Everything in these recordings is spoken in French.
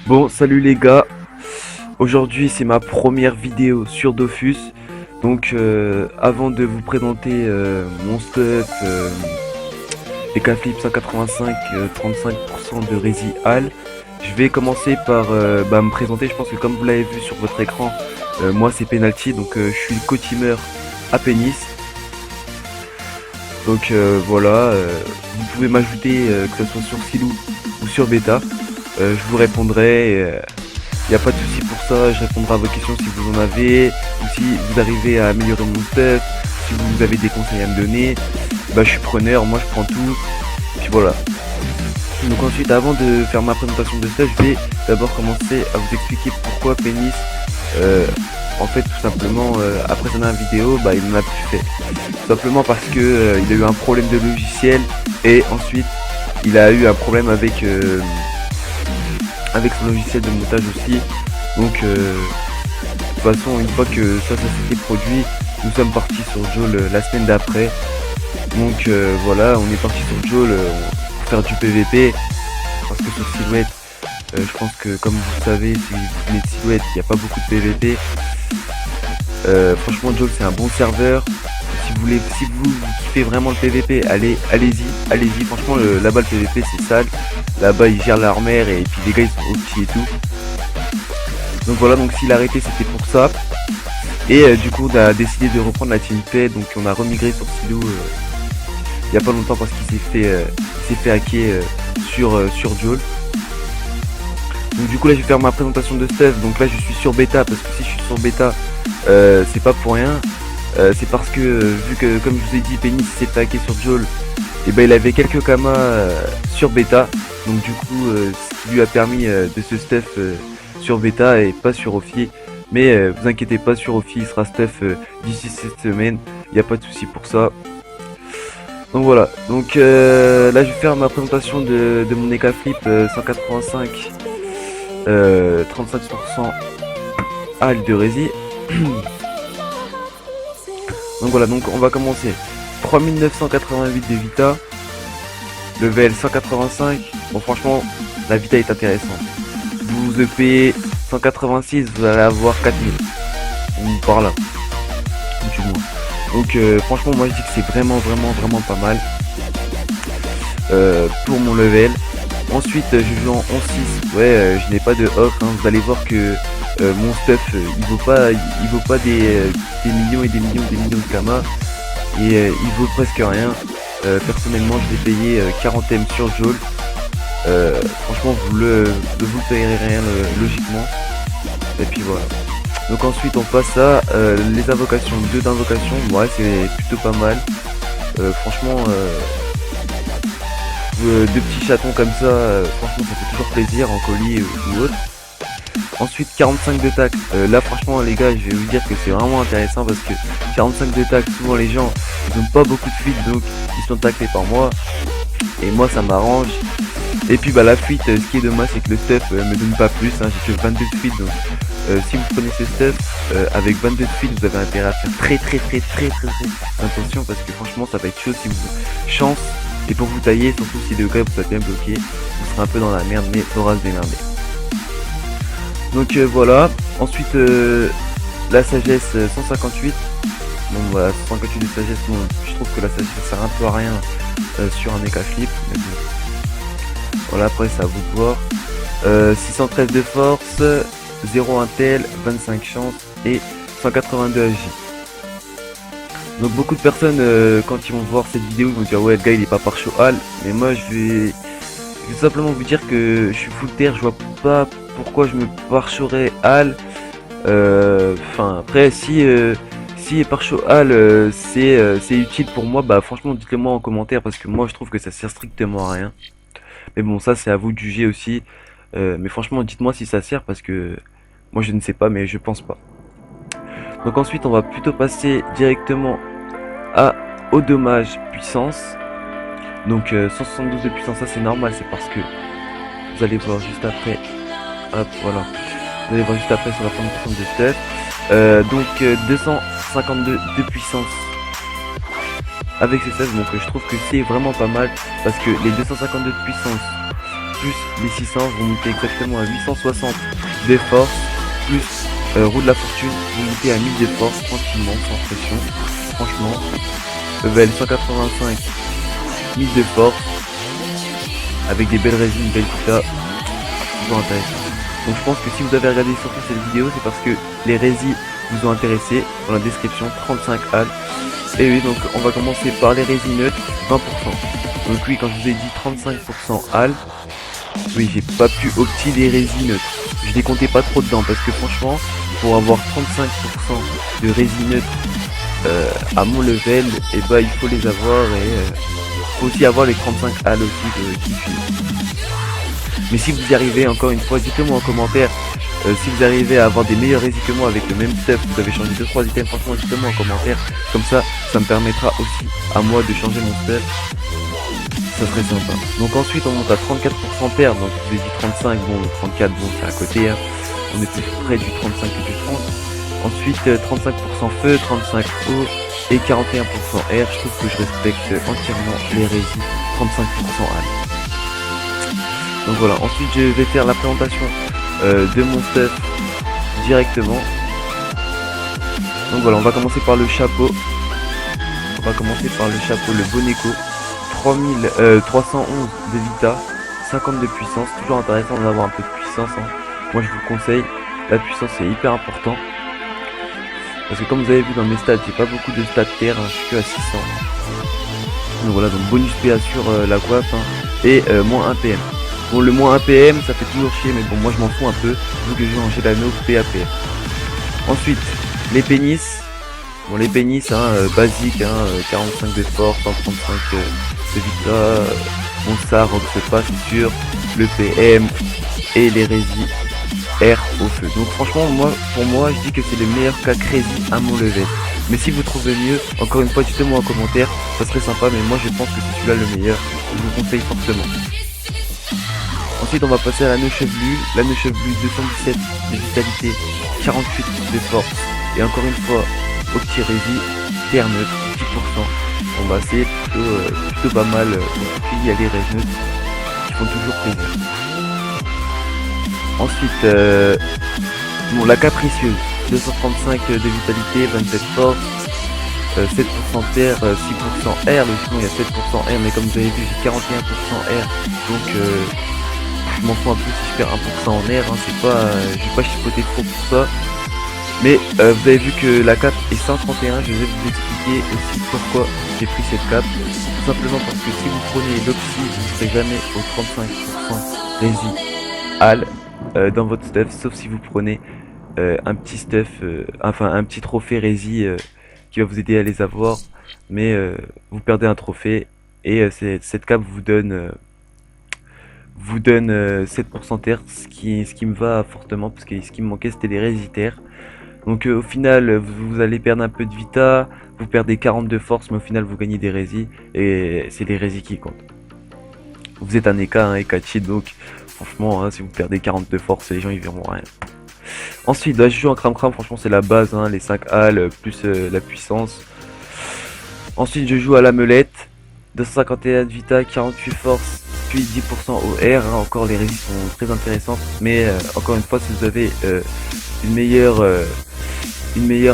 Bon, salut les gars, aujourd'hui c'est ma première vidéo sur Dofus. Donc avant de vous présenter mon stuff, Ekaflip 185, 35% de Resi Hall, je vais commencer par me présenter. Je pense que comme vous l'avez vu sur votre écran, moi c'est Penalty, donc je suis le co-teamer à Pénis. Donc voilà, vous pouvez m'ajouter que ce soit sur Silou ou sur Beta, je vous répondrai. Il n'y a pas de souci pour ça, je répondrai à vos questions si vous en avez, ou si vous arrivez à améliorer mon stuff, si vous avez des conseils à me donner, je suis preneur, moi je prends tout, puis voilà. Donc ensuite, avant de faire ma présentation de stuff, je vais d'abord commencer à vous expliquer pourquoi Pénis, en fait tout simplement, après sa dernière vidéo, il n'en a plus fait. Tout simplement parce que il a eu un problème de logiciel, et ensuite il a eu un problème avec son logiciel de montage aussi. Donc de toute façon, une fois que ça s'était produit, nous sommes partis sur Joel la semaine d'après. Donc voilà, on est parti sur Joel pour faire du PVP, parce que sur Silhouette, je pense que comme vous le savez, si vous venez de Silhouette, il n'y a pas beaucoup de PVP. Franchement, Joel c'est un bon serveur. Si vous kiffez vraiment le PVP, allez-y. Franchement, là-bas le PVP c'est sale. Là-bas il gère l'armère et puis les gars ils sont au petit et tout. Donc voilà, donc s'il a arrêté c'était pour ça. Et du coup on a décidé de reprendre la teamplay. Donc on a remigré sur Silou il y a pas longtemps parce qu'il s'est fait hacker sur Joel. Donc du coup là je vais faire ma présentation de stuff. Donc là je suis sur bêta, parce que si je suis sur bêta c'est pas pour rien. C'est parce que vu que comme je vous ai dit, Pénis s'est fait hacker sur Joel, et il avait quelques kamas sur bêta. Donc du coup ce qui lui a permis de se stuff sur bêta et pas sur Ophi. Mais vous inquiétez pas, sur Ophi il sera stuff d'ici cette semaine, il n'y a pas de souci pour ça. Donc voilà, donc là je vais faire ma présentation de mon Ekaflip 185 35% Hall de Resi. Donc voilà, donc on va commencer. 3988 de Vita, level 185. Bon franchement la Vita est intéressante. Vous EP 186, vous allez avoir 4000 ou par là, du moins. Donc franchement moi je dis que c'est vraiment pas mal pour mon level. Ensuite je joue en 11-6. Ouais, je n'ai pas de off, hein. Vous allez voir que mon stuff il vaut pas des millions et des millions de kamas, et il vaut presque rien. Personnellement je vais payer 40 M sur Joel. Franchement vous payerez rien logiquement. Et puis voilà. Donc ensuite on passe à les invocations. 2 d'invocation, ouais c'est plutôt pas mal. Franchement 2 petits chatons comme ça, franchement ça fait toujours plaisir en colis ou autre. Ensuite 45 de tac, là franchement les gars je vais vous dire que c'est vraiment intéressant, parce que 45 de tac, souvent les gens ils ont pas beaucoup de fuite, donc ils sont taclés par moi, et moi ça m'arrange. Et puis la fuite, ce qui est dommage c'est que le stuff me donne pas plus, hein. J'ai que 22 de fuite, donc si vous prenez ce stuff avec 22 de fuite, vous avez intérêt à faire très attention, parce que franchement ça va être chaud si vous chance, et pour vous tailler, surtout si le gars vous êtes bien bloqué, vous serez un peu dans la merde, mais faudra se démerder. Donc voilà, ensuite la sagesse 158. Bon voilà, 158 de sagesse, bon, je trouve que la sagesse sert un peu à rien sur un Ekaflip, mais bon. Voilà, après c'est à vous de voir. 613 de force, 0 intel, 25 chance et 182 AJ. Donc beaucoup de personnes quand ils vont voir cette vidéo ils vont dire ouais le gars il est pas par show Hall, mais moi je vais simplement vous dire que je suis full terre, je vois pas pourquoi je me parcherais Hall. Enfin après si par show Hall c'est utile pour moi, franchement dites-le moi en commentaire, parce que moi je trouve que ça sert strictement à rien. Mais bon ça c'est à vous de juger aussi, mais franchement dites-moi si ça sert, parce que moi je ne sais pas, mais je pense pas. Donc ensuite on va plutôt passer directement au dommage puissance. Donc 172 de puissance, ça c'est normal, c'est parce que vous allez voir juste après. Hop voilà, vous allez voir juste après sur la présentation de stuff. Donc 252 de puissance avec ce stuff. Donc je trouve que c'est vraiment pas mal parce que les 252 de puissance plus les 600 vont monter exactement à 860 de force, plus roue de la fortune vont monter à 1000 de force tranquillement, sans pression. Franchement, level 185, 1000 de force, avec des belles résines, belles vita, toujours intéressant. Donc je pense que si vous avez regardé surtout cette vidéo, c'est parce que les résines vous ont intéressé. Dans la description, 35 halles. Et oui, donc on va commencer par les résines neutres, 20%. Donc oui, quand je vous ai dit 35% halles, oui, j'ai pas pu opti les résines neutres. Je les comptais pas trop dedans parce que franchement, pour avoir 35% de résines neutres à mon level, et bah il faut les avoir et faut aussi avoir les 35 halles aussi qui suivent. Mais si vous y arrivez, encore une fois, dites-le moi en commentaire. Si vous arrivez à avoir des meilleurs résines que moi avec le même stuff, vous avez changé 2-3 items, franchement dites-le moi en commentaire. Comme ça me permettra aussi à moi de changer mon stuff. Ça serait sympa. Donc ensuite on monte à 34% terre, donc je vous ai dit 35, bon le 34 bon c'est à côté, hein. On est plus près du 35 que du 30. Ensuite 35% feu, 35 eau et 41% air. Je trouve que je respecte entièrement les résines 35% air. Donc voilà, ensuite je vais faire la présentation de mon stuff directement. Donc voilà, on va commencer par le chapeau. Le Boneco. 311 de vita, 50 de puissance, toujours intéressant d'en avoir un peu de puissance, hein. Moi je vous le conseille, la puissance c'est hyper important. Parce que comme vous avez vu dans mes stats, j'ai pas beaucoup de stats terre, hein, je suis que à 600. Donc voilà, donc bonus PA sur la coiffe, hein, et moins 1 PM. Bon le moins 1 PM ça fait toujours chier, mais bon moi je m'en fous un peu, vu que je joue en Gelano PAP. Ensuite, les pénis. Bon les pénis hein, basique, hein, 45 de force, 135 de vita, bon ça roxe pas c'est sûr, le PM et les résines R au feu. Donc franchement pour moi je dis que c'est le meilleur cas résine à mon level. Mais si vous trouvez mieux, encore une fois dites-moi en commentaire, ça serait sympa, mais moi je pense que c'est celui-là le meilleur, je vous conseille fortement. Ensuite on va passer à l'anneau chevelu, 217 de vitalité, 48 de force, et encore une fois au petit résine, terre neutre, 10%. Bon bah c'est plutôt pas mal, il y a les résines neutres qui font toujours plaisir. Ensuite, bon la capricieuse, 235 de vitalité, 27 force, 7% terre, 6% air, le sinon il y a 7% air, mais comme vous avez vu j'ai 41% air, donc je m'en fous un peu si je perds 1% en air, hein, c'est pas, je vais pas chipoter trop pour ça. Mais vous avez vu que la cape est 131, je vais vous expliquer aussi pourquoi j'ai pris cette cape. Tout simplement parce que si vous prenez l'Oxy, vous ne serez jamais au 35% rési dans votre stuff, sauf si vous prenez un petit stuff, enfin un petit trophée rési qui va vous aider à les avoir, mais vous perdez un trophée et cette cape vous donne 7% terre, ce qui me va fortement parce que ce qui me manquait c'était les résitaires. Donc au final vous allez perdre un peu de vita, vous perdez 40 de force, mais au final vous gagnez des résis et c'est les résis qui comptent. Vous êtes un EK, un EK cheat, donc franchement hein, si vous perdez 40 de force les gens ils verront rien. Ensuite là, je joue en cram, franchement c'est la base, hein, les 5 halles plus la puissance. Ensuite je joue à la melette, 251 de vita, 48 force, puis 10% au R, hein. Encore les résis sont très intéressantes, mais encore une fois si vous avez une meilleure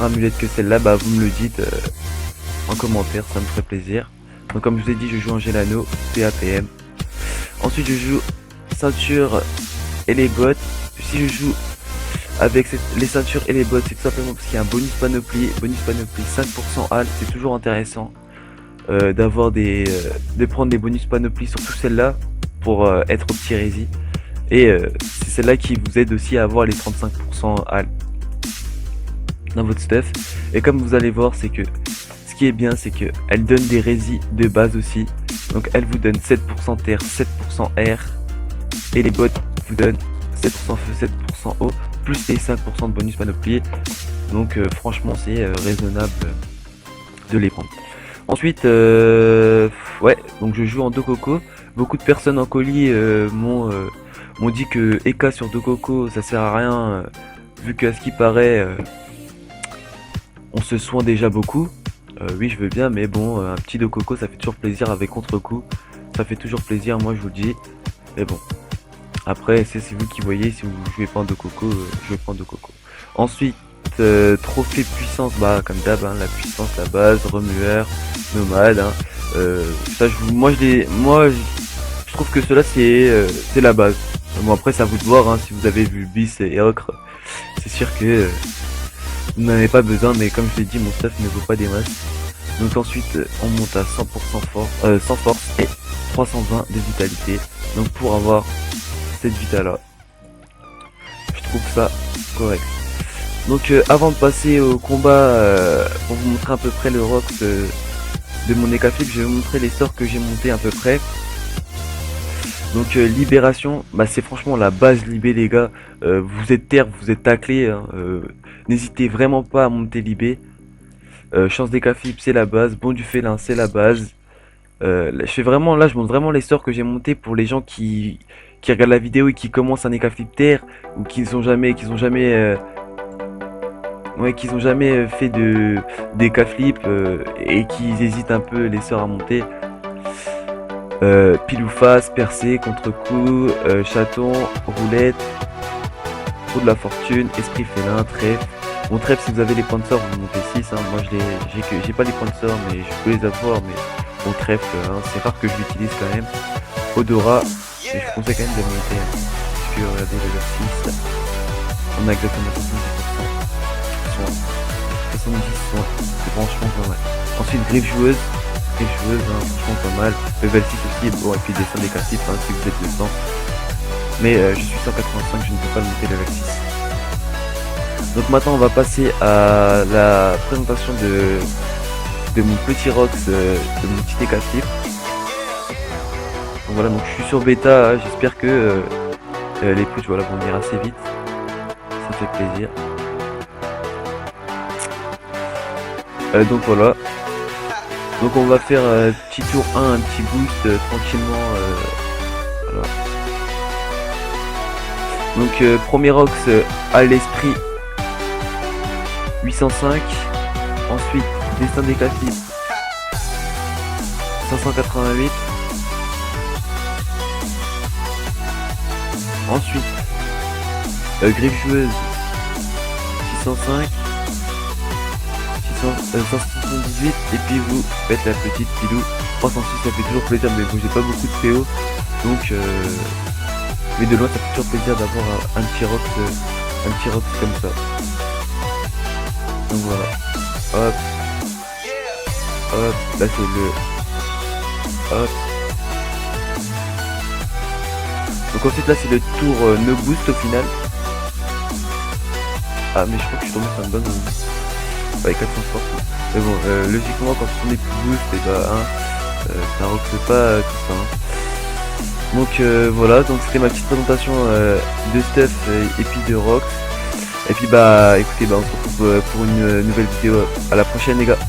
amulette que celle-là, bah vous me le dites en commentaire, ça me ferait plaisir. Donc comme je vous ai dit, je joue en Gelano, PAPM. Ensuite je joue ceinture et les bottes. Si je joue avec les ceintures et les bottes, c'est tout simplement parce qu'il y a un bonus panoplie 5% halle, c'est toujours intéressant d'avoir de prendre des bonus panoplie, surtout celle-là, pour être au petit rési. Et c'est celle-là qui vous aide aussi à avoir les 35% halle dans votre stuff. Et comme vous allez voir, c'est que ce qui est bien, c'est que elle donne des résis de base aussi. Donc elle vous donne 7% terre, 7% air, et les bottes vous donnent 7% feu, 7% eau, plus les 5% de bonus panoplie. Donc franchement c'est raisonnable de les prendre. Ensuite ouais, donc je joue en Dokoko. Beaucoup de personnes en colis m'ont dit que EK sur Dokoko ça sert à rien, vu que à ce qui paraît on se soigne déjà beaucoup. Oui, je veux bien, mais bon, un petit de coco, ça fait toujours plaisir avec contre-coup. Ça fait toujours plaisir, moi je vous le dis. Mais bon, après, c'est vous qui voyez, si vous jouez pas en de coco, jouez pas en de coco. Ensuite, trophée puissance, bah comme d'hab, hein, la puissance, la base, remueur, nomade. Hein. Ça, je trouve que cela c'est la base. Bon après, c'est à vous de voir, hein, si vous avez vu bis et ocre, c'est sûr que vous n'en avez pas besoin, mais comme je l'ai dit, mon stuff ne vaut pas des masses. Donc ensuite, on monte à 100% force, 100 force et 320 de vitalité. Donc pour avoir cette vita là, je trouve ça correct. Donc avant de passer au combat, pour vous montrer à peu près le rocks de mon Ekaflip, je vais vous montrer les sorts que j'ai montés à peu près. Donc libération, bah c'est franchement la base libé les gars. Vous êtes terre, vous êtes taclé, hein, n'hésitez vraiment pas à monter libé. Chance d'Ekaflip c'est la base, bon du félin c'est la base. Je montre vraiment les sorts que j'ai montés pour les gens qui regardent la vidéo et qui commencent un Ekaflip terre ou qu'ils ont jamais fait d'Ekaflip et qu'ils hésitent un peu les sorts à monter. Pile ou face, percé, contre-coup, chaton, roulette, trou de la fortune, esprit félin, trèfle. Bon trèfle, si vous avez les points de sort, vous montez 6, hein. Moi j'ai pas les points de sort, mais je peux les avoir, mais bon trèfle, hein, c'est rare que je l'utilise quand même. Odorat, mais je conseille quand même de le monter, hein, parce que regardez le 6, on a exactement 70%. 70 soins, c'est franchement pas mal. Ensuite griffe joueuse, hein, franchement pas mal. Level 6 aussi, bon et puis dessin des classiques, hein, si vous êtes 200. Mais je suis 185, je ne peux pas le monter level 6. Donc maintenant on va passer à la présentation de mon petit Rox, de mon petit Ekaflip. Donc voilà, donc je suis sur bêta, hein, j'espère que les push voilà, vont venir assez vite. Ça fait plaisir. Donc voilà. Donc on va faire petit tour 1, un petit boost tranquillement. Voilà. Donc premier Rox à l'esprit 805. Ensuite destin d'Ekaflip 588. Ensuite griffe joueuse 605. 578 et puis vous faites la petite pilou 306, ça fait toujours plaisir, mais bon j'ai pas beaucoup de PO donc mais de loin ça fait toujours plaisir d'avoir un petit rock comme ça. Donc voilà, hop hop, là c'est le hop. Donc ensuite là c'est le tour no boost au final. Ah mais je crois que je suis tombé sur une bonne avec 400 force. Mais bon, logiquement quand on est plus boost, et bah ça roxe pas tout ça. Hein. Donc voilà, donc c'était ma petite présentation de stuff et puis de Rox. Et puis bah écoutez, bah on se retrouve pour une nouvelle vidéo. À la prochaine les gars.